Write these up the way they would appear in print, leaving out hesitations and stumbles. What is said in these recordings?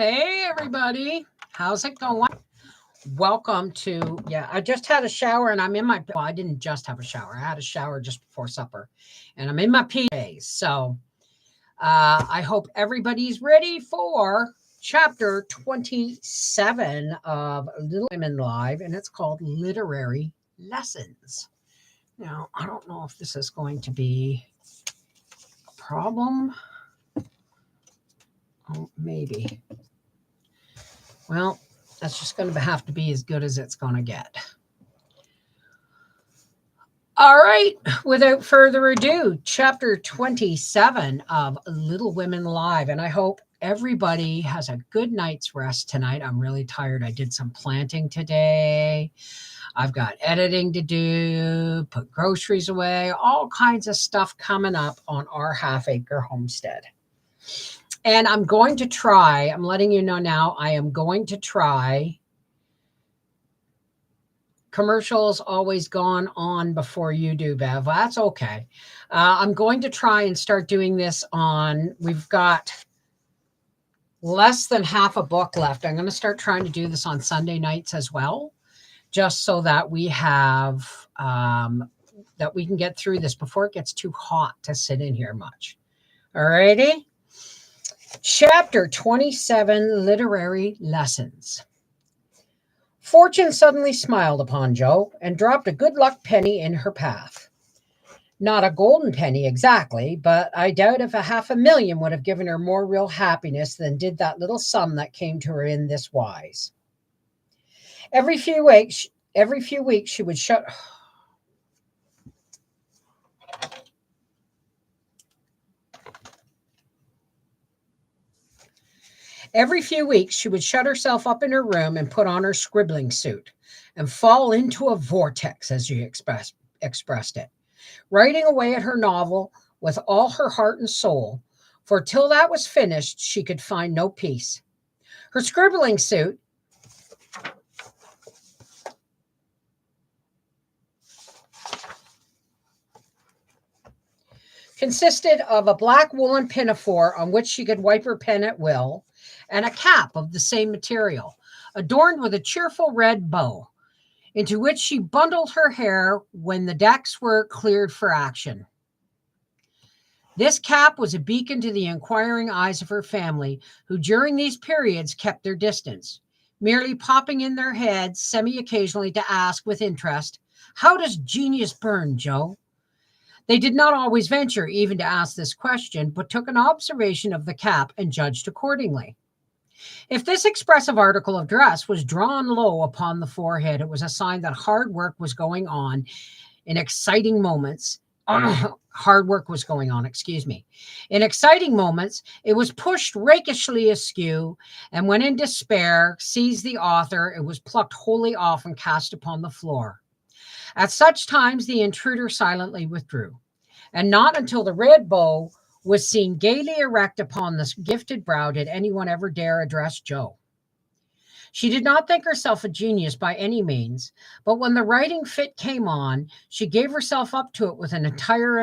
Hey, everybody. How's it going? Welcome to, I just had a shower and I'm in my, well, I didn't just have a shower. I had a shower just before supper and I'm in my PJs. So I hope everybody's ready for chapter 27 of Little Women Live, and it's called Literary Lessons. Now, I don't know if this is going to be a problem. Oh, maybe. Well, that's just going to have to be as good as it's going to get. All right, without further ado, chapter 27 of Little Women Live. And I hope everybody has a good night's rest tonight. I'm really tired. I did some planting today. I've got editing to do, put groceries away, all kinds of stuff coming up on our half-acre homestead. And I'm going to try, I'm letting you know now, I am going to try. Commercials always gone on before you do, Bev. That's okay. I'm going to try and start doing this on, we've got less than half a book left. I'm going to start trying to do this on Sunday nights as well, just so that we have, that we can get through this before it gets too hot to sit in here much. All righty. Chapter 27, Literary Lessons. Fortune suddenly smiled upon Jo and dropped a good luck penny in her path. Not a golden penny exactly, but I doubt if $500,000 would have given her more real happiness than did that little sum that came to her in this wise. Every few weeks she would shut... Every few weeks, she would shut herself up in her room and put on her scribbling suit and fall into a vortex, as she expressed it, writing away at her novel with all her heart and soul, for till that was finished, she could find no peace. Her scribbling suit consisted of a black woolen pinafore on which she could wipe her pen at will, and a cap of the same material, adorned with a cheerful red bow, into which she bundled her hair when the decks were cleared for action. This cap was a beacon to the inquiring eyes of her family, who during these periods kept their distance, merely popping in their heads semi-occasionally to ask with interest, "How does genius burn, Jo?" They did not always venture even to ask this question, but took an observation of the cap and judged accordingly. If this expressive article of dress was drawn low upon the forehead, it was a sign that hard work was going on in exciting moments. Hard work was going on, In exciting moments, it was pushed rakishly askew, and when in despair seized the author, it was plucked wholly off and cast upon the floor. At such times, the intruder silently withdrew, and not until the red bow was seen gaily erect upon the gifted brow did anyone ever dare address Jo. She did not think herself a genius by any means, but when the writing fit came on, she gave herself up to it with an entire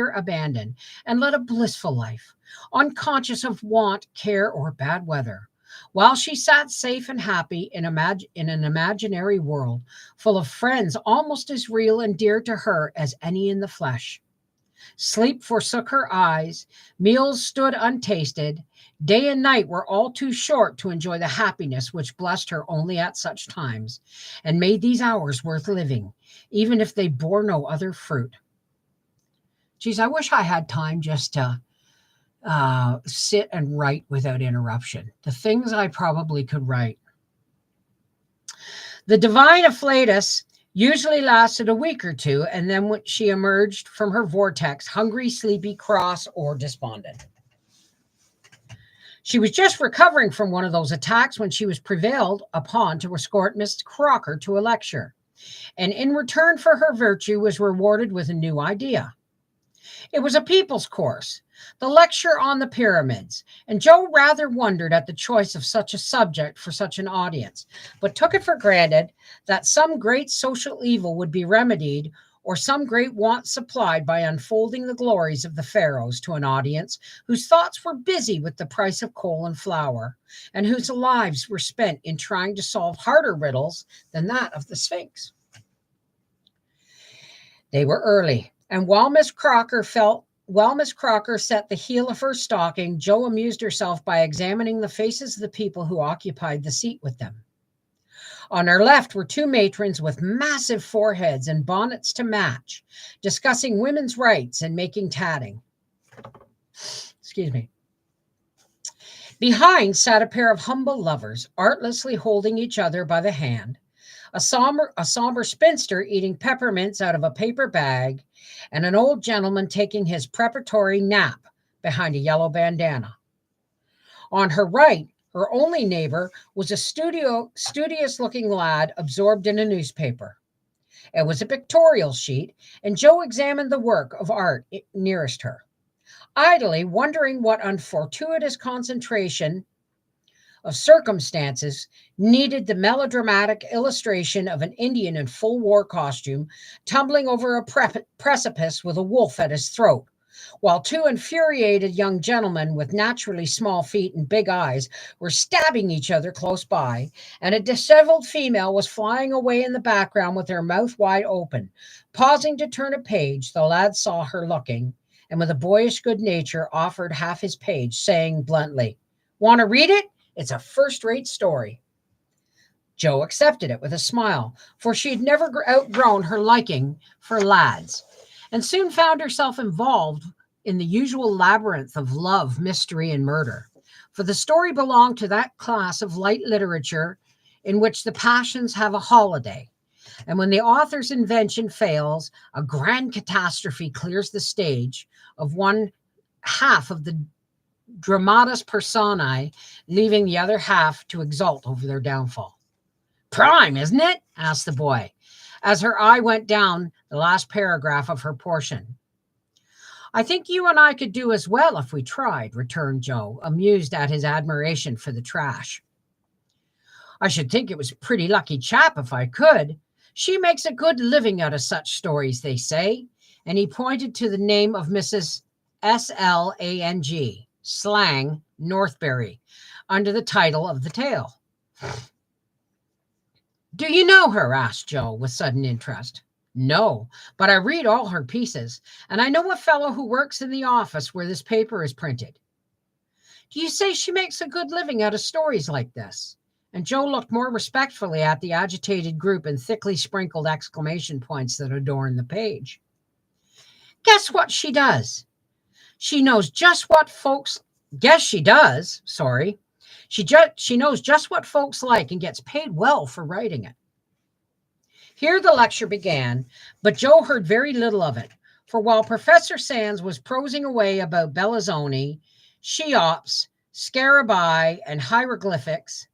abandon, and led a blissful life, unconscious of want, care, or bad weather, while she sat safe and happy in an imaginary world full of friends almost as real and dear to her as any in the flesh. Sleep forsook her eyes, meals stood untasted, day and night were all too short to enjoy the happiness which blessed her only at such times, and made these hours worth living, even if they bore no other fruit. Geez, I wish I had time just to sit and write without interruption. The things I probably could write. The divine afflatus usually lasted a week or two, and then when she emerged from her vortex, hungry, sleepy, cross, or despondent. She was just recovering from one of those attacks when she was prevailed upon to escort Miss Crocker to a lecture, and in return for her virtue was rewarded with a new idea. It was a people's course, the lecture on the pyramids, and Jo rather wondered at the choice of such a subject for such an audience, but took it for granted that some great social evil would be remedied or some great want supplied by unfolding the glories of the pharaohs to an audience whose thoughts were busy with the price of coal and flour, and whose lives were spent in trying to solve harder riddles than that of the Sphinx. They were early, and while Miss Crocker set the heel of her stocking, Jo amused herself by examining the faces of the people who occupied the seat with them. On her left were two matrons with massive foreheads and bonnets to match, discussing women's rights and making tatting. Excuse me. Behind sat a pair of humble lovers, artlessly holding each other by the hand, a somber spinster eating peppermints out of a paper bag, and an old gentleman taking his preparatory nap behind a yellow bandana. On her right, her only neighbor was a studious-looking lad absorbed in a newspaper. It was a pictorial sheet, and Jo examined the work of art nearest her, idly wondering what unfortuitous concentration of circumstances needed the melodramatic illustration of an Indian in full war costume tumbling over a precipice with a wolf at his throat, while two infuriated young gentlemen with naturally small feet and big eyes were stabbing each other close by, and a disheveled female was flying away in the background with her mouth wide open. Pausing to turn a page, the lad saw her looking, and with a boyish good nature offered half his page, saying bluntly, "Want to read it? It's a first-rate story." Jo accepted it with a smile, for she had never outgrown her liking for lads, and soon found herself involved in the usual labyrinth of love, mystery, and murder. For the story belonged to that class of light literature in which the passions have a holiday, and when the author's invention fails, a grand catastrophe clears the stage of one half of the dramatis personae, leaving the other half to exult over their downfall. "Prime, isn't it?" asked the boy, as her eye went down the last paragraph of her portion. "I think you and I could do as well if we tried," returned Jo, amused at his admiration for the trash. "I should think it was a pretty lucky chap if I could. She makes a good living out of such stories, they say," and he pointed to the name of Mrs. Slang, Slang Northberry, under the title of the tale. "Do you know her?" asked Jo with sudden interest. "No, but I read all her pieces, and I know a fellow who works in the office where this paper is printed." "Do you say she makes a good living out of stories like this?" And Jo looked more respectfully at the agitated group and thickly sprinkled exclamation points that adorned the page. "Guess what she does? She knows just what folks Guess she does. Sorry. She knows just what folks like and gets paid well for writing it." Here the lecture began, but Jo heard very little of it, for while Professor Sands was prosing away about Bellinzone, Cheops, Scarabaei, and hieroglyphics,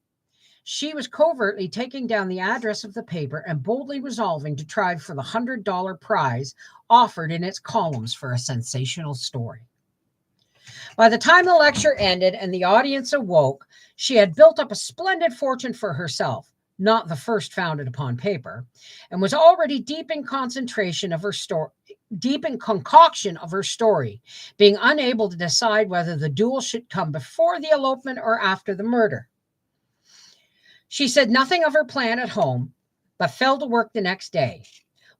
she was covertly taking down the address of the paper and boldly resolving to try for the $100 prize offered in its columns for a sensational story. By the time the lecture ended and the audience awoke, she had built up a splendid fortune for herself, not the first founded upon paper, and was already deep in concoction of her story, being unable to decide whether the duel should come before the elopement or after the murder. She said nothing of her plan at home, but fell to work the next day,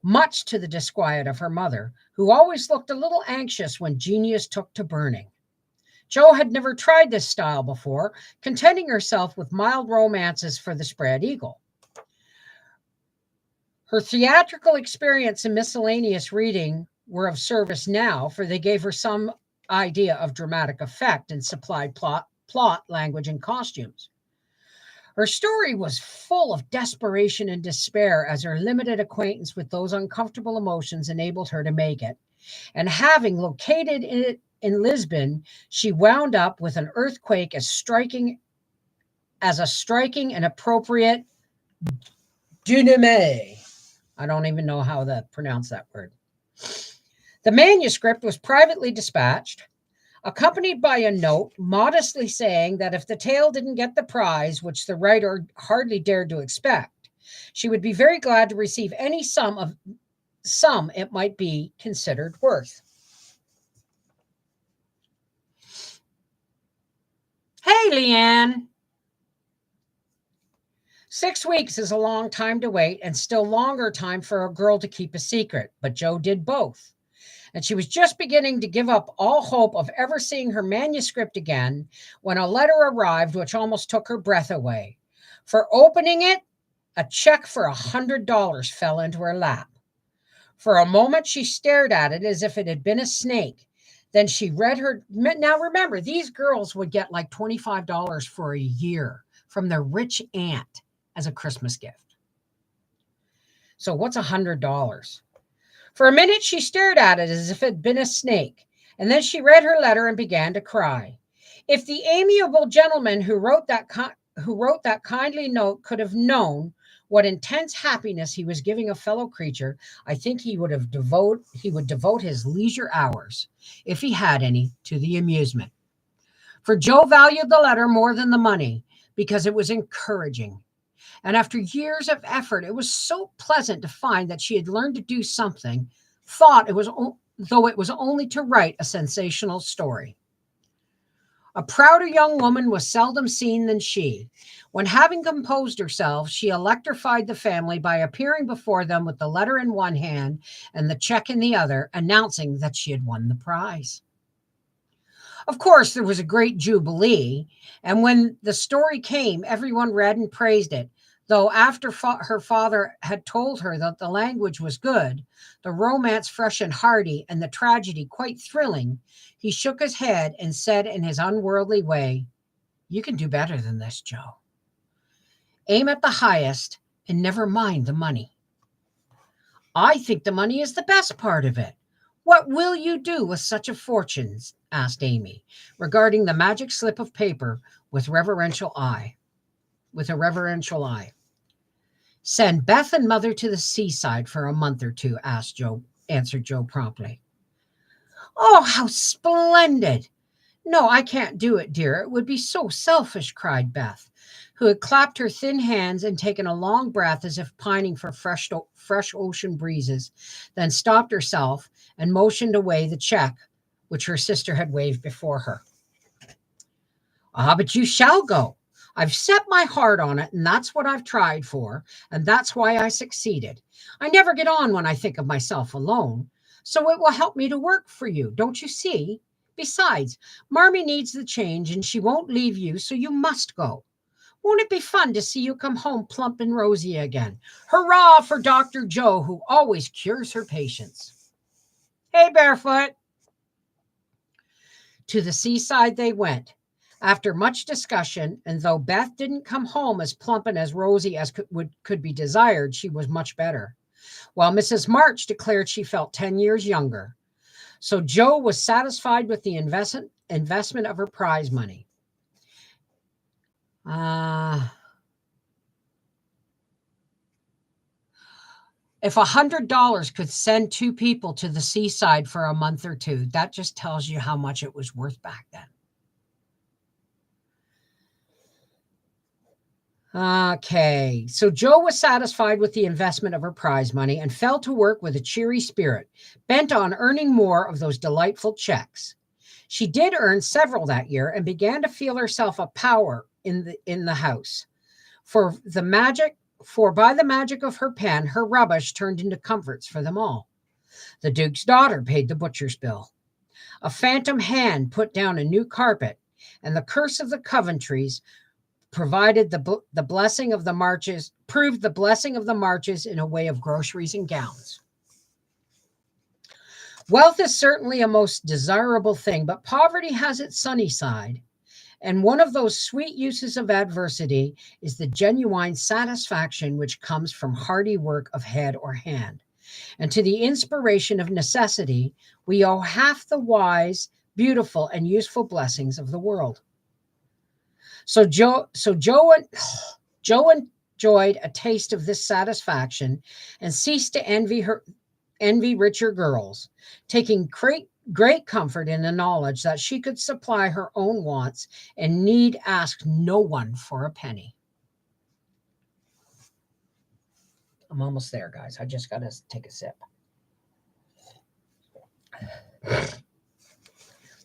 much to the disquiet of her mother, who always looked a little anxious when genius took to burning. Jo had never tried this style before, contenting herself with mild romances for the Spread Eagle. Her theatrical experience and miscellaneous reading were of service now, for they gave her some idea of dramatic effect and supplied plot, language, and costumes. Her story was full of desperation and despair, as her limited acquaintance with those uncomfortable emotions enabled her to make it. And having located it in Lisbon, she wound up with an earthquake as striking and appropriate denouement. I don't even know how to pronounce that word. The manuscript was privately dispatched, accompanied by a note modestly saying that if the tale didn't get the prize, which the writer hardly dared to expect, she would be very glad to receive any sum sum it might be considered worth. Hey, Leanne. 6 weeks is a long time to wait and still longer time for a girl to keep a secret, but Jo did both. And she was just beginning to give up all hope of ever seeing her manuscript again when a letter arrived which almost took her breath away. For opening it, a check for $100 fell into her lap. For a moment, she stared at it as if it had been a snake. Then she read her. Now, remember, these girls would get like $25 for a year from their rich aunt as a Christmas gift. So, what's $100? For a minute, she stared at it as if it had been a snake, and then she read her letter and began to cry. If the amiable gentleman who wrote that kindly note could have known what intense happiness he was giving a fellow creature, I think he would devote his leisure hours, if he had any, to the amusement. For Jo valued the letter more than the money because it was encouraging. And after years of effort, it was so pleasant to find that she had learned to do something, though it was only to write a sensational story. A prouder young woman was seldom seen than she. When, having composed herself, she electrified the family by appearing before them with the letter in one hand and the check in the other, announcing that she had won the prize. Of course, there was a great jubilee, and when the story came, everyone read and praised it, though after her father had told her that the language was good, the romance fresh and hearty, and the tragedy quite thrilling, he shook his head and said in his unworldly way, "You can do better than this, Jo. Aim at the highest and never mind the money." "I think the money is the best part of it. What will you do with such a fortune?" asked Amy, regarding the magic slip of paper with a reverential eye. "Send Beth and Mother to the seaside for a month or two," answered Jo promptly. "Oh, how splendid! No, I can't do it, dear. It would be so selfish," cried Beth, who had clapped her thin hands and taken a long breath as if pining for fresh ocean breezes, then stopped herself and motioned away the check which her sister had waved before her. "Ah, but you shall go. I've set my heart on it, and that's what I've tried for, and that's why I succeeded. I never get on when I think of myself alone, so it will help me to work for you, don't you see? Besides, Marmee needs the change, and she won't leave you, so you must go. Won't it be fun to see you come home plump and rosy again? Hurrah for Dr. Jo, who always cures her patients." Hey, Barefoot. To the seaside they went. After much discussion, and though Beth didn't come home as plump and as rosy as could be desired, she was much better, while Mrs. March declared she felt 10 years younger. So Jo was satisfied with the investment of her prize money. If $100 could send two people to the seaside for a month or two, that just tells you how much it was worth back then. Okay, so Jo was satisfied with the investment of her prize money and fell to work with a cheery spirit, bent on earning more of those delightful checks. She did earn several that year and began to feel herself a power in the house. For by the magic of her pen, her rubbish turned into comforts for them all. The Duke's daughter paid the butcher's bill. A phantom hand put down a new carpet, and the curse of the Coventrys proved the blessing of the Marches in a way of groceries and gowns. Wealth is certainly a most desirable thing, but poverty has its sunny side. And one of those sweet uses of adversity is the genuine satisfaction which comes from hardy work of head or hand. And to the inspiration of necessity, we owe half the wise, beautiful, and useful blessings of the world. So Jo enjoyed a taste of this satisfaction and ceased to envy richer girls, taking great comfort in the knowledge that she could supply her own wants and need ask no one for a penny. I'm almost there, guys. I just got to take a sip.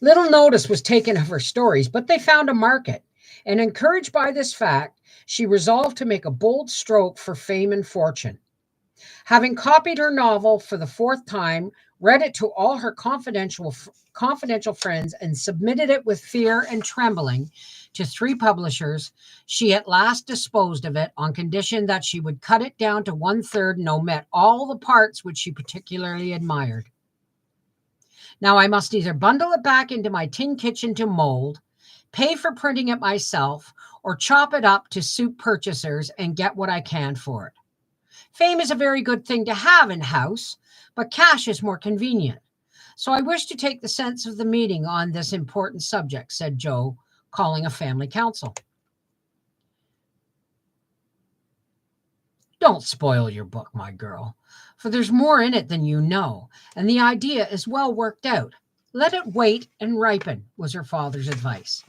Little notice was taken of her stories, but they found a market, and encouraged by this fact, she resolved to make a bold stroke for fame and fortune. Having copied her novel for the fourth time, read it to all her confidential friends, and submitted it with fear and trembling to three publishers, she at last disposed of it on condition that she would cut it down to one third and omit all the parts which she particularly admired. Now I must either bundle it back into my tin kitchen to mold, pay for printing it myself, or chop it up to suit purchasers and get what I can for it. Fame is a very good thing to have in house, but cash is more convenient. So I wish to take the sense of the meeting on this important subject, said Joe, calling a family council. Don't spoil your book, my girl, for there's more in it than you know, and the idea is well worked out. Let it wait and ripen, was her father's advice.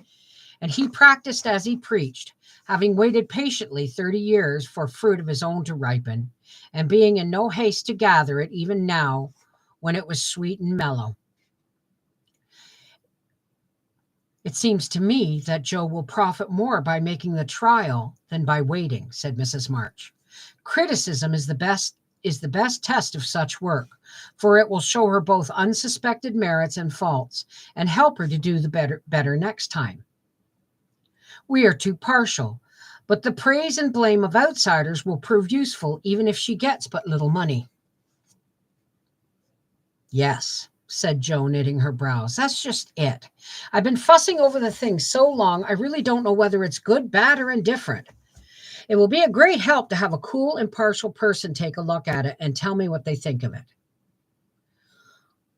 And he practiced as he preached, having waited patiently 30 years for fruit of his own to ripen, and being in no haste to gather it even now when it was sweet and mellow. It seems to me that Joe will profit more by making the trial than by waiting, said Mrs. March. Criticism is the best test of such work, for it will show her both unsuspected merits and faults, and help her to do the better next time. We are too partial, but the praise and blame of outsiders will prove useful even if she gets but little money. Yes, said Joe, knitting her brows. That's just it. I've been fussing over the thing so long, I really don't know whether it's good, bad, or indifferent. It will be a great help to have a cool, impartial person take a look at it and tell me what they think of it.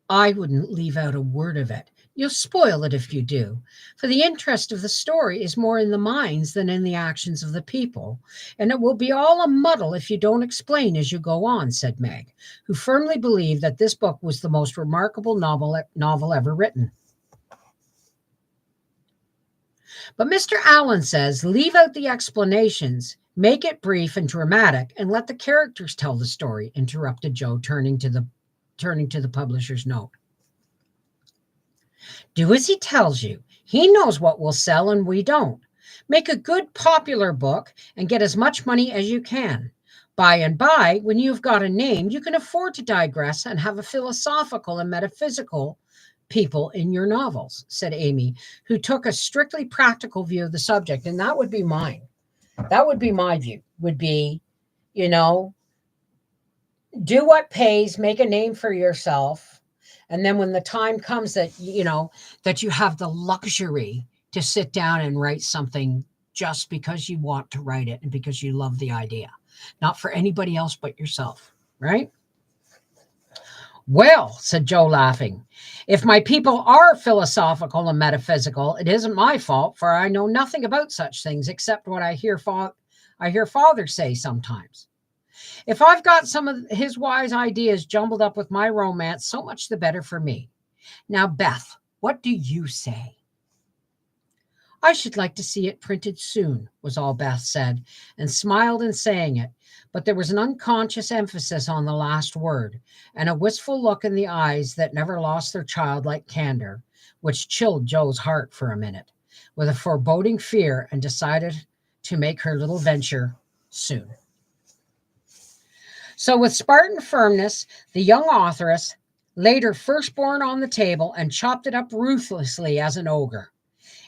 I wouldn't leave out a word of it. You'll spoil it if you do, for the interest of the story is more in the minds than in the actions of the people, and it will be all a muddle if you don't explain as you go on, said Meg, who firmly believed that this book was the most remarkable novel ever written. But Mr. Allen says, leave out the explanations, make it brief and dramatic, and let the characters tell the story, interrupted Joe, turning to the publisher's note. Do as he tells you. He knows what will sell and we don't. Make a good popular book and get as much money as you can. By and by, when you've got a name, you can afford to digress and have a philosophical and metaphysical people in your novels, said Amy, who took a strictly practical view of the subject. And that would be mine. That would be my view, would be, do what pays, make a name for yourself. And then when the time comes that, that you have the luxury to sit down and write something just because you want to write it and because you love the idea, not for anybody else but yourself, right? Well, said Joe, laughing, if my people are philosophical and metaphysical, it isn't my fault, for I know nothing about such things except what I hear Father say sometimes. If I've got some of his wise ideas jumbled up with my romance, so much the better for me. Now, Beth, what do you say? I should like to see it printed soon, was all Beth said, and smiled in saying it, but there was an unconscious emphasis on the last word, and a wistful look in the eyes that never lost their childlike candor, which chilled Joe's heart for a minute, with a foreboding fear, and decided to make her little venture soon. So with Spartan firmness, the young authoress laid her firstborn on the table and chopped it up ruthlessly as an ogre.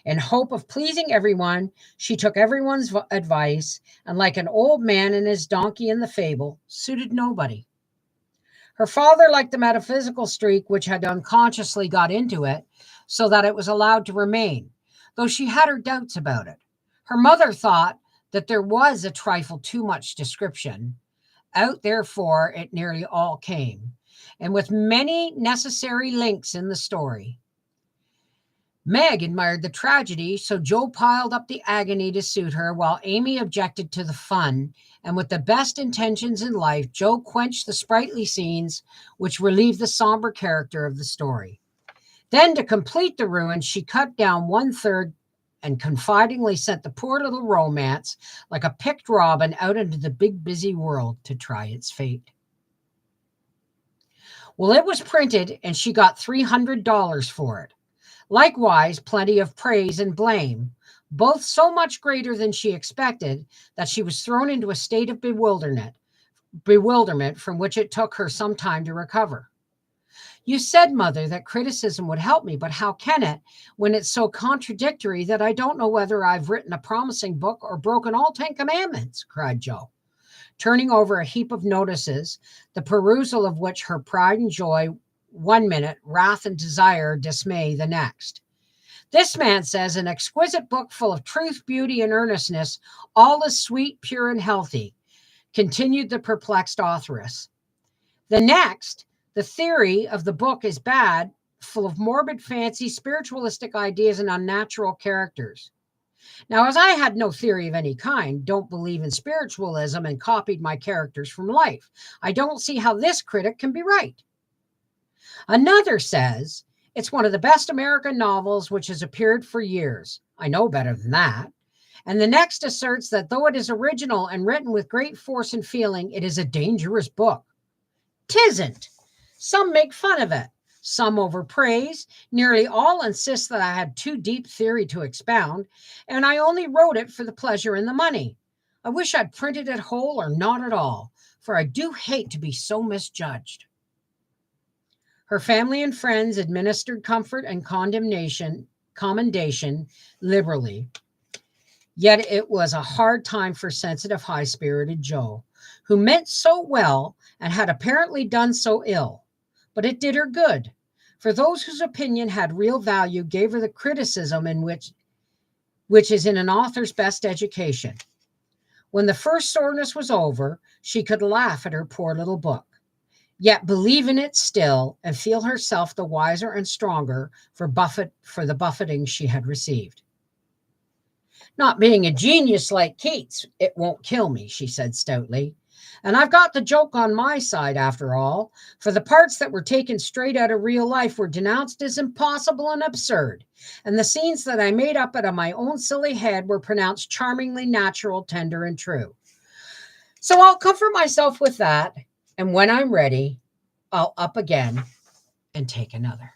In hope of pleasing everyone, she took everyone's advice, and like an old man and his donkey in the fable, suited nobody. Her father liked the metaphysical streak which had unconsciously got into it, so that it was allowed to remain, though she had her doubts about it. Her mother thought that there was a trifle too much description. Out therefore it nearly all came, and with many necessary links in the story. Meg admired the tragedy, so Joe piled up the agony to suit her, while Amy objected to the fun, and with the best intentions in life, Joe quenched the sprightly scenes which relieved the somber character of the story. Then, to complete the ruin, she cut down 1/3 and confidingly sent the poor little romance, like a picked robin, out into the big busy world to try its fate. Well, it was printed and she got $300 for it. Likewise, plenty of praise and blame, both so much greater than she expected that she was thrown into a state of bewilderment from which it took her some time to recover. You said, Mother, that criticism would help me, but how can it when it's so contradictory that I don't know whether I've written a promising book or broken all 10 commandments, cried Jo, turning over a heap of notices, the perusal of which her pride and joy 1 minute, wrath and desire, dismay the next. This man says an exquisite book full of truth, beauty, and earnestness, all is sweet, pure, and healthy, continued the perplexed authoress. The next, the theory of the book is bad, full of morbid fancy, spiritualistic ideas, and unnatural characters. Now, as I had no theory of any kind, don't believe in spiritualism, and copied my characters from life, I don't see how this critic can be right. Another says it's one of the best American novels which has appeared for years. I know better than that. And the next asserts that though it is original and written with great force and feeling, it is a dangerous book. 'Tisn't. Some make fun of it. Some overpraise. Nearly all insist that I had too deep theory to expound, and I only wrote it for the pleasure and the money. I wish I'd printed it whole or not at all, for I do hate to be so misjudged. Her family and friends administered comfort and commendation liberally. Yet it was a hard time for sensitive, high-spirited Jo, who meant so well and had apparently done so ill. But it did her good, for those whose opinion had real value gave her the criticism in which is in an author's best education. When the first soreness was over, she could laugh at her poor little book, yet believe in it still and feel herself the wiser and stronger for the buffeting she had received. Not being a genius like Keats, it won't kill me, she said stoutly. And I've got the joke on my side after all, for the parts that were taken straight out of real life were denounced as impossible and absurd, and the scenes that I made up out of my own silly head were pronounced charmingly natural, tender, and true. So I'll comfort myself with that, and when I'm ready, I'll up again and take another.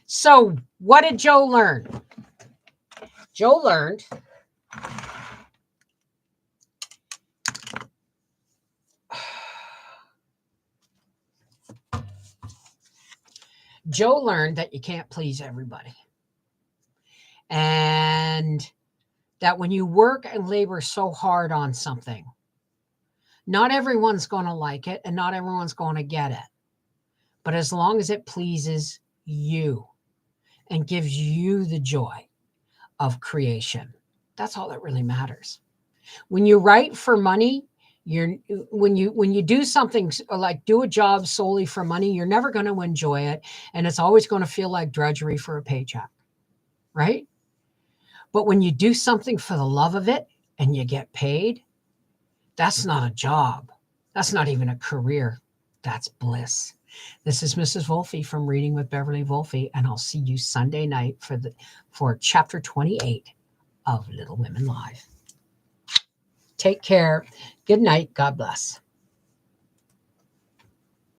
So what did Jo learn? Jo learned that you can't please everybody. And that when you work and labor so hard on something, not everyone's going to like it and not everyone's going to get it. But as long as it pleases you and gives you the joy of creation, that's all that really matters. When you write for money, when you do something like do a job solely for money, you're never going to enjoy it, and it's always going to feel like drudgery for a paycheck, right? But when you do something for the love of it and you get paid, that's not a job. That's not even a career. That's bliss. This is Mrs. Wolfe from Reading with Beverly Wolfe, and I'll see you Sunday night for chapter 28 of Little Women Live. Take care. Good night. God bless.